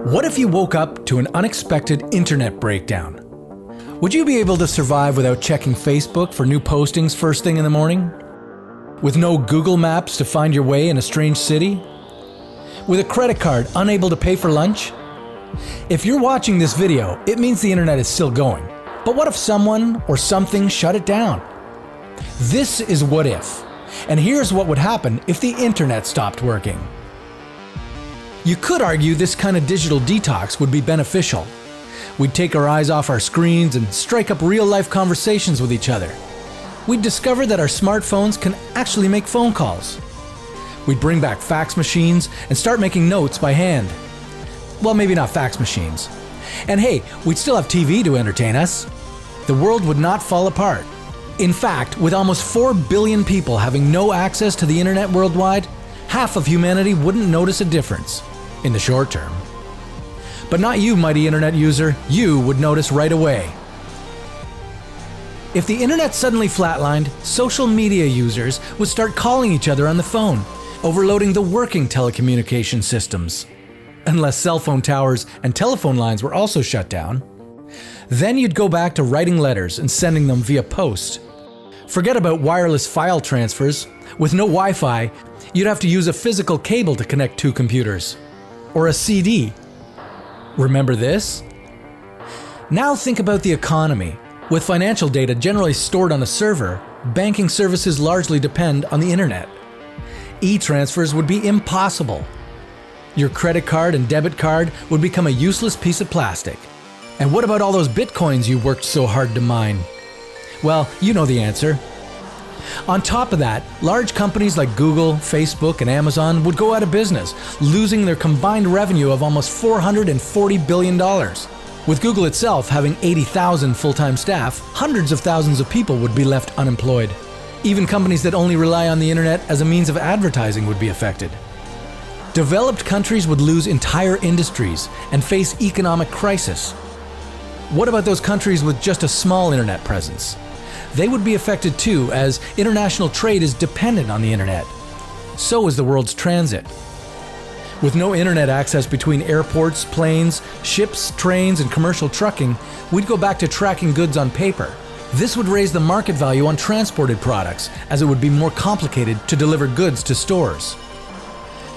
What if you woke up to an unexpected internet breakdown? Would you be able to survive without checking Facebook for new postings first thing in the morning? With no Google Maps to find your way in a strange city? With a credit card unable to pay for lunch? If you're watching this video, it means the internet is still going. But what if someone or something shut it down? This is What If, and here's what would happen if the internet stopped working. You could argue this kind of digital detox would be beneficial. We'd take our eyes off our screens and strike up real-life conversations with each other. We'd discover that our smartphones can actually make phone calls. We'd bring back fax machines and start making notes by hand. Well, maybe not fax machines. And hey, we'd still have TV to entertain us. The world would not fall apart. In fact, with almost 4 billion people having no access to the internet worldwide, half of humanity wouldn't notice a difference in the short term. But not you, mighty internet user. You would notice right away. If the internet suddenly flatlined, social media users would start calling each other on the phone, overloading the working telecommunication systems. Unless cell phone towers and telephone lines were also shut down. Then you'd go back to writing letters and sending them via post. Forget about wireless file transfers. With no Wi-Fi, you'd have to use a physical cable to connect two computers. Or a CD. Remember this? Now think about the economy. With financial data generally stored on a server, banking services largely depend on the internet. E-transfers would be impossible. Your credit card and debit card would become a useless piece of plastic. And what about all those bitcoins you worked so hard to mine? Well, you know the answer. On top of that, large companies like Google, Facebook, and Amazon would go out of business, losing their combined revenue of almost $440 billion. With Google itself having 80,000 full-time staff, hundreds of thousands of people would be left unemployed. Even companies that only rely on the internet as a means of advertising would be affected. Developed countries would lose entire industries and face economic crisis. What about those countries with just a small internet presence? They would be affected too, as international trade is dependent on the internet. So is the world's transit. With no internet access between airports, planes, ships, trains, and commercial trucking, we'd go back to tracking goods on paper. This would raise the market value on transported products, as it would be more complicated to deliver goods to stores.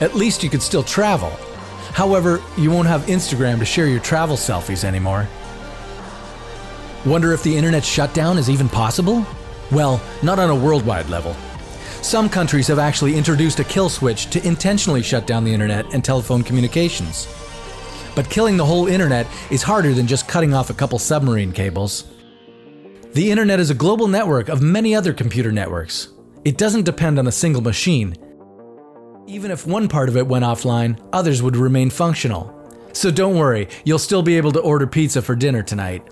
At least you could still travel. However, you won't have Instagram to share your travel selfies anymore. Wonder if the internet shutdown is even possible? Well, not on a worldwide level. Some countries have actually introduced a kill switch to intentionally shut down the internet and telephone communications. But killing the whole internet is harder than just cutting off a couple submarine cables. The internet is a global network of many other computer networks. It doesn't depend on a single machine. Even if one part of it went offline, others would remain functional. So don't worry, you'll still be able to order pizza for dinner tonight.